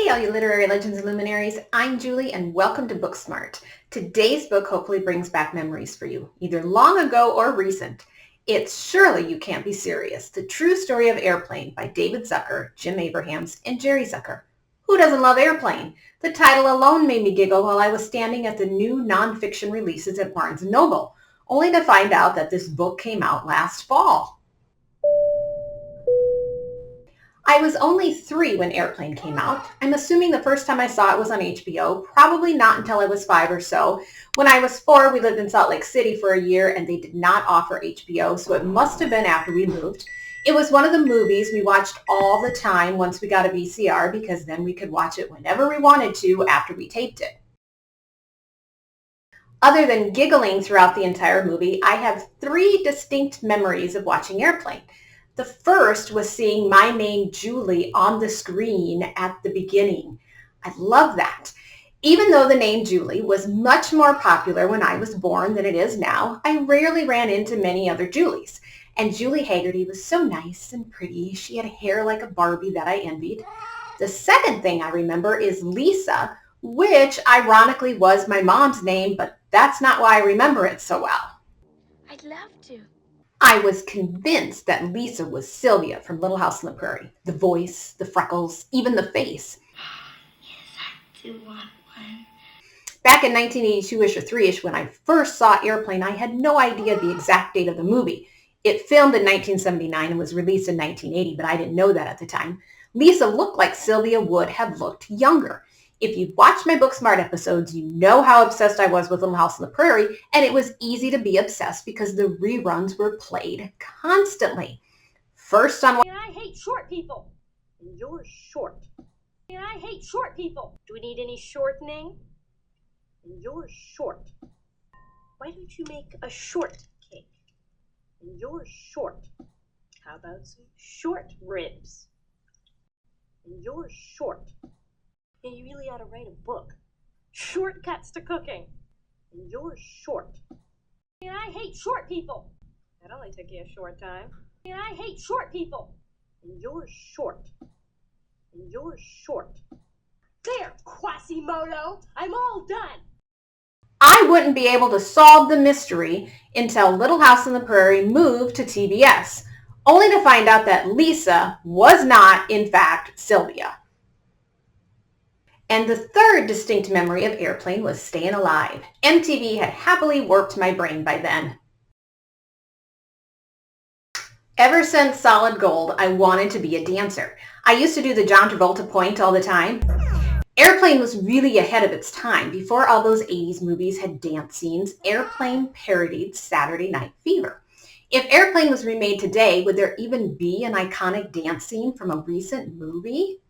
Hey, all you literary legends and luminaries. I'm Julie, and welcome to Booksmart. Today's book hopefully brings back memories for you, either long ago or recent. It's Surely You Can't Be Serious, The True Story of Airplane by David Zucker, Jim Abrahams, and Jerry Zucker. Who doesn't love Airplane? The title alone made me giggle while I was standing at the new nonfiction releases at Barnes & Noble, only to find out that this book came out last fall. I was only 3 when Airplane came out. I'm assuming the first time I saw it was on HBO, probably not until I was 5 or so. When I was 4, we lived in Salt Lake City for a year and they did not offer HBO, so it must have been after we moved. It was one of the movies we watched all the time once we got a VCR because then we could watch it whenever we wanted to after we taped it. Other than giggling throughout the entire movie, I have 3 distinct memories of watching Airplane. The first was seeing my name, Julie, on the screen at the beginning. I love that. Even though the name Julie was much more popular when I was born than it is now, I rarely ran into many other Julies. And Julie Haggerty was so nice and pretty. She had hair like a Barbie that I envied. The second thing I remember is Lisa, which ironically was my mom's name, but that's not why I remember it so well. I'd love to. I was convinced that Lisa was Sylvia from Little House on the Prairie. The voice, the freckles, even the face. Yes, I do want one. Back in 1982-ish or 3-ish, when I first saw Airplane, I had no idea the exact date of the movie. It filmed in 1979 and was released in 1980, but I didn't know that at the time. Lisa looked like Sylvia would have looked younger. If you've watched my Booksmart episodes, you know how obsessed I was with Little House on the Prairie, and it was easy to be obsessed because the reruns were played constantly. First on... And I hate short people. And you're short. And I hate short people. Do we need any shortening? And you're short. Why don't you make a short cake? And you're short. How about some short ribs? And you're short. And you really ought to write a book. Shortcuts to cooking. And you're short. And I hate short people. That only took you a short time. And I hate short people. And you're short. And you're short. There, Quasimodo. I'm all done. I wouldn't be able to solve the mystery until Little House on the Prairie moved to TBS, only to find out that Lisa was not, in fact, Sylvia. And the third distinct memory of Airplane was Staying Alive. MTV had happily warped my brain by then. Ever since Solid Gold, I wanted to be a dancer. I used to do the John Travolta point all the time. Airplane was really ahead of its time. Before all those 80s movies had dance scenes, Airplane parodied Saturday Night Fever. If Airplane was remade today, would there even be an iconic dance scene from a recent movie?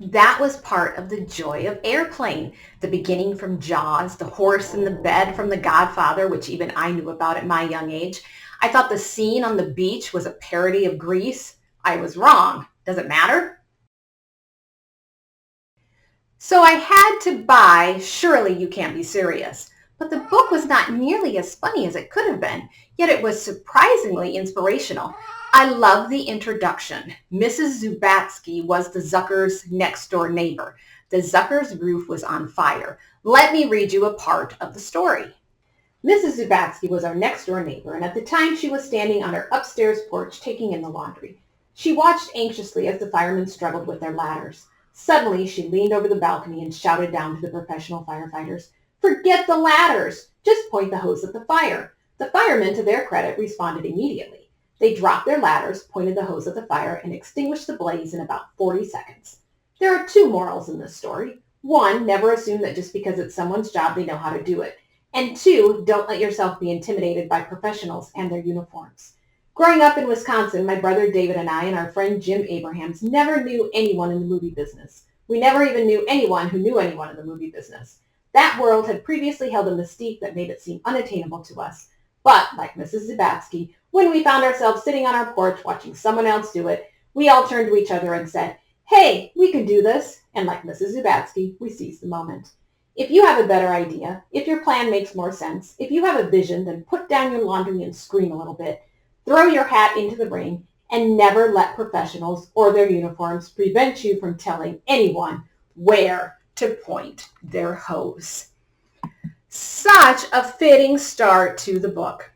That was part of the joy of Airplane. The beginning from Jaws, the horse in the bed from The Godfather, which even I knew about at my young age. I thought the scene on the beach was a parody of Grease. I was wrong. Does it matter? So I had to buy Surely You Can't Be Serious. But the book was not nearly as funny as it could have been, yet it was surprisingly inspirational. I love the introduction. Mrs. Zubatsky was the Zuckers' next-door neighbor. The Zuckers' roof was on fire. Let me read you a part of the story. Mrs. Zubatsky was our next-door neighbor, and at the time she was standing on her upstairs porch taking in the laundry. She watched anxiously as the firemen struggled with their ladders. Suddenly, she leaned over the balcony and shouted down to the professional firefighters, "Forget the ladders! Just point the hose at the fire." The firemen, to their credit, responded immediately. They dropped their ladders, pointed the hose at the fire, and extinguished the blaze in about 40 seconds. There are 2 morals in this story. 1, never assume that just because it's someone's job they know how to do it. And 2, don't let yourself be intimidated by professionals and their uniforms. Growing up in Wisconsin, my brother David and I and our friend Jim Abrahams never knew anyone in the movie business. We never even knew anyone who knew anyone in the movie business. That world had previously held a mystique that made it seem unattainable to us. But, like Mrs. Zubatsky, when we found ourselves sitting on our porch watching someone else do it, we all turned to each other and said, "Hey, we can do this." And like Mrs. Zubatsky, we seized the moment. If you have a better idea, if your plan makes more sense, if you have a vision, then put down your laundry and scream a little bit, throw your hat into the ring, and never let professionals or their uniforms prevent you from telling anyone where to point their hose. Such a fitting start to the book.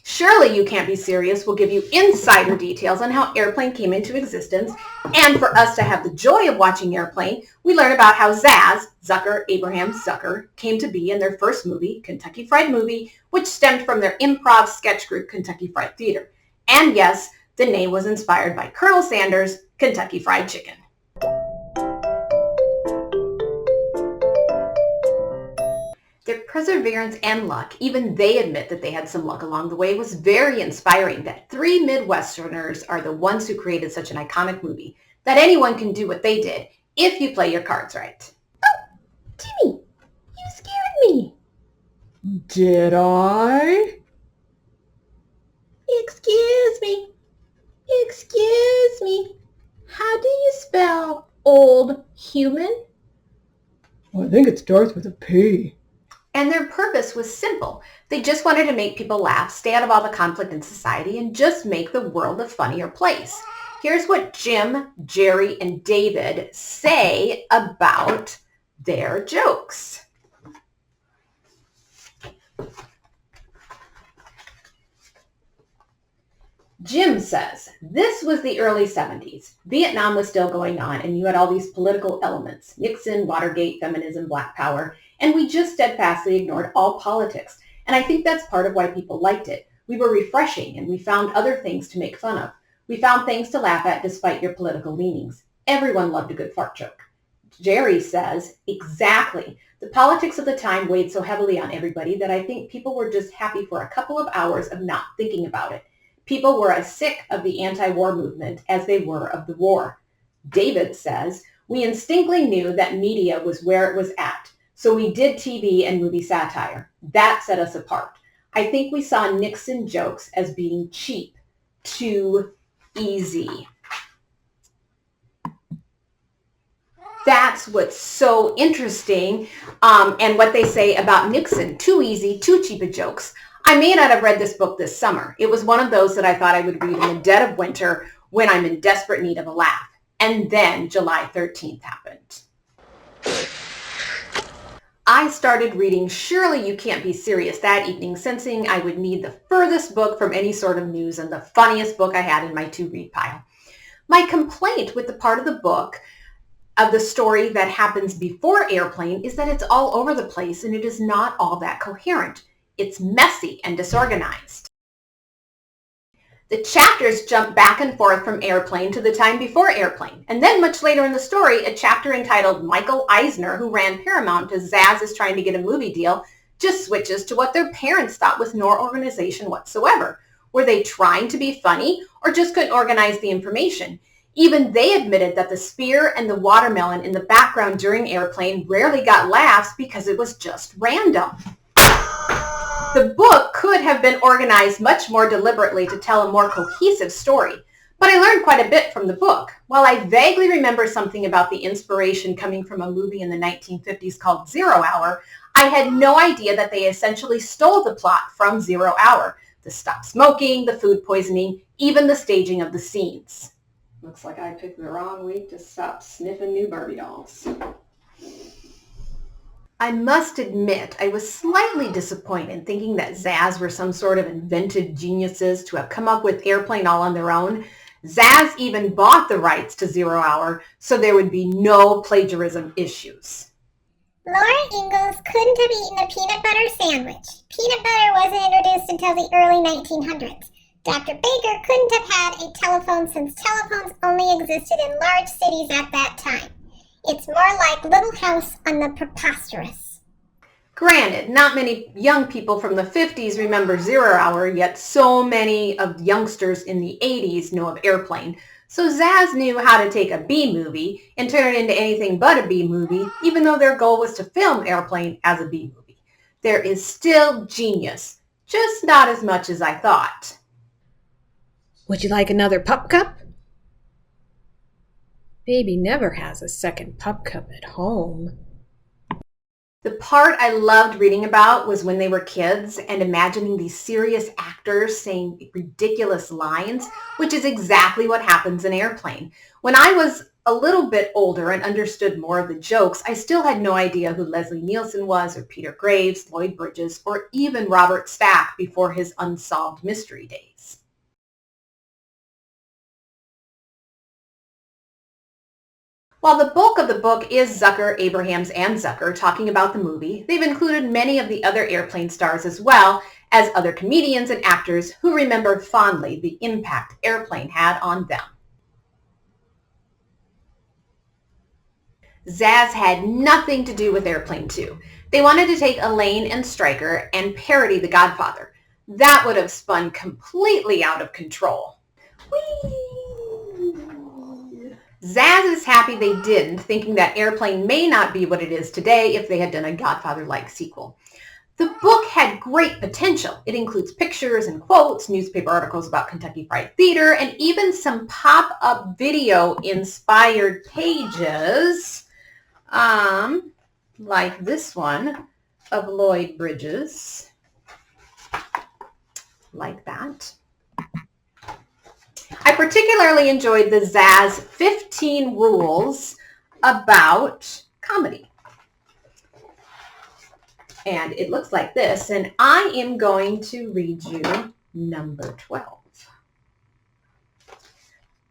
Surely You Can't Be Serious will give you insider details on how Airplane came into existence, and for us to have the joy of watching Airplane, we learn about how Zucker, Abraham Zucker, came to be in their first movie, Kentucky Fried Movie, which stemmed from their improv sketch group, Kentucky Fried Theater. And yes, the name was inspired by Colonel Sanders' Kentucky Fried Chicken. Their perseverance and luck, even they admit that they had some luck along the way, was very inspiring that three Midwesterners are the ones who created such an iconic movie, that anyone can do what they did if you play your cards right. Oh, Timmy, you scared me. Did I? Excuse me. Excuse me. How do you spell old human? I think it starts with a P. And their purpose was simple. They just wanted to make people laugh, stay out of all the conflict in society, and just make the world a funnier place. Here's what Jim, Jerry, and David say about their jokes. Jim says, this was the early 70s. Vietnam was still going on, and you had all these political elements, Nixon, Watergate, feminism, Black Power, and we just steadfastly ignored all politics. And I think that's part of why people liked it. We were refreshing, and we found other things to make fun of. We found things to laugh at despite your political leanings. Everyone loved a good fart joke. Jerry says, exactly. The politics of the time weighed so heavily on everybody that I think people were just happy for a couple of hours of not thinking about it. People were as sick of the anti-war movement as they were of the war. David says, we instinctively knew that media was where it was at, so we did TV and movie satire. That set us apart. I think we saw Nixon jokes as being cheap, too easy. That's what's so interesting, and what they say about Nixon, too easy, too cheap of jokes. I may not have read this book this summer. It was one of those that I thought I would read in the dead of winter when I'm in desperate need of a laugh. And then July 13th happened. I started reading Surely You Can't Be Serious that evening, sensing I would need the furthest book from any sort of news and the funniest book I had in my to-read pile. My complaint with the part of the book of the story that happens before Airplane is that it's all over the place and it is not all that coherent. It's messy and disorganized. The chapters jump back and forth from Airplane to the time before Airplane. And then much later in the story, a chapter entitled Michael Eisner, who ran Paramount as Zaz is trying to get a movie deal, just switches to what their parents thought was no organization whatsoever. Were they trying to be funny or just couldn't organize the information? Even they admitted that the spear and the watermelon in the background during Airplane rarely got laughs because it was just random. The book could have been organized much more deliberately to tell a more cohesive story, but I learned quite a bit from the book. While I vaguely remember something about the inspiration coming from a movie in the 1950s called 0 Hour, I had no idea that they essentially stole the plot from 0 Hour. The stop smoking, the food poisoning, even the staging of the scenes. Looks like I picked the wrong week to stop sniffing new Barbie dolls. I must admit, I was slightly disappointed thinking that Zaz were some sort of inventive geniuses to have come up with Airplane all on their own. Zaz even bought the rights to 0 Hour, so there would be no plagiarism issues. Laura Ingalls couldn't have eaten a peanut butter sandwich. Peanut butter wasn't introduced until the early 1900s. Dr. Baker couldn't have had a telephone since telephones only existed in large cities at that time. It's more like Little House on the Preposterous. Granted, not many young people from the 50s remember 0 Hour, yet so many of youngsters in the 80s know of Airplane. So Zaz knew how to take a B movie and turn it into anything but a B movie, even though their goal was to film Airplane as a B movie. There is still genius, just not as much as I thought. Would you like another pup cup? Baby never has a second pup cup at home. The part I loved reading about was when they were kids and imagining these serious actors saying ridiculous lines, which is exactly what happens in Airplane. When I was a little bit older and understood more of the jokes, I still had no idea who Leslie Nielsen was or Peter Graves, Lloyd Bridges, or even Robert Stack before his Unsolved Mystery days. While the bulk of the book is Zucker, Abrahams, and Zucker talking about the movie, they've included many of the other Airplane stars as well as other comedians and actors who remember fondly the impact Airplane had on them. Zaz had nothing to do with Airplane 2. They wanted to take Elaine and Stryker and parody The Godfather. That would have spun completely out of control. Whee! Zaz is happy they didn't, thinking that Airplane may not be what it is today if they had done a Godfather-like sequel. The book had great potential. It includes pictures and quotes, newspaper articles about Kentucky Fried Theater, and even some pop-up video-inspired pages, like this one of Lloyd Bridges, like that. I particularly enjoyed the Zaz 15 rules about comedy. And it looks like this, and I am going to read you number 12.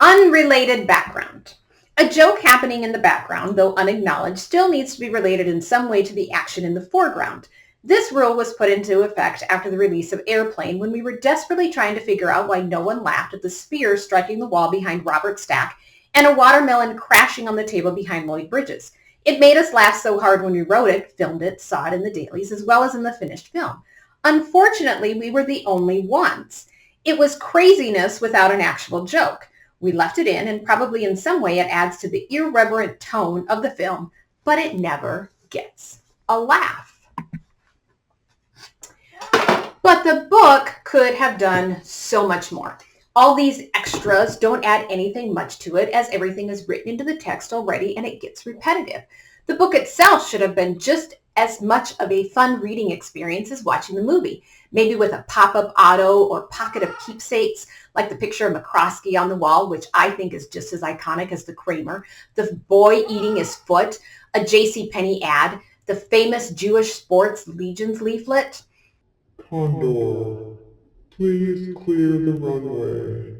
Unrelated background. A joke happening in the background, though unacknowledged, still needs to be related in some way to the action in the foreground. This rule was put into effect after the release of Airplane when we were desperately trying to figure out why no one laughed at the spear striking the wall behind Robert Stack and a watermelon crashing on the table behind Lloyd Bridges. It made us laugh so hard when we wrote it, filmed it, saw it in the dailies, as well as in the finished film. Unfortunately, we were the only ones. It was craziness without an actual joke. We left it in, and probably in some way it adds to the irreverent tone of the film, but it never gets a laugh. But the book could have done so much more. All these extras don't add anything much to it, as everything is written into the text already and it gets repetitive. The book itself should have been just as much of a fun reading experience as watching the movie, maybe with a pop-up auto or pocket of keepsakes, like the picture of McCroskey on the wall, which I think is just as iconic as the Kramer, the boy eating his foot, a JCPenney ad, the famous Jewish Sports Legions leaflet. Condor, please clear the runway.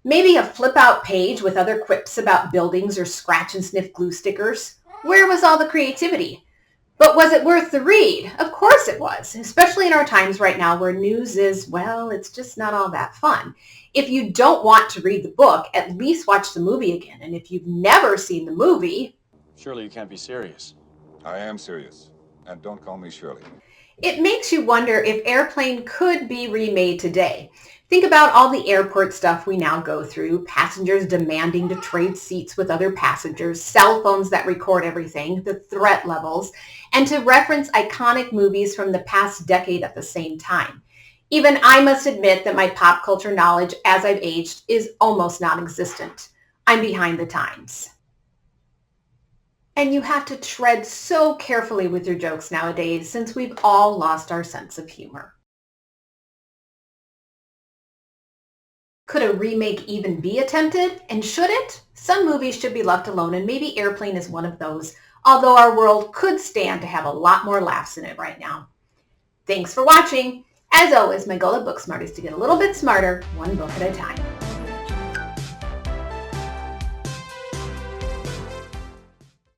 Maybe a flip-out page with other quips about buildings or scratch-and-sniff glue stickers. Where was all the creativity? But was it worth the read? Of course it was, especially in our times right now where news is, well, it's just not all that fun. If you don't want to read the book, at least watch the movie again. And if you've never seen the movie... Surely you can't be serious. I am serious. And don't call me Shirley. It makes you wonder if Airplane could be remade today. Think about all the airport stuff we now go through, passengers demanding to trade seats with other passengers, cell phones that record everything, the threat levels, and to reference iconic movies from the past decade at the same time. Even I must admit that my pop culture knowledge as I've aged is almost non-existent. I'm behind the times. And you have to tread so carefully with your jokes nowadays since we've all lost our sense of humor. Could a remake even be attempted? And should it? Some movies should be left alone, and maybe Airplane is one of those, although our world could stand to have a lot more laughs in it right now. Thanks for watching. As always, my goal at Booksmart is to get a little bit smarter, one book at a time.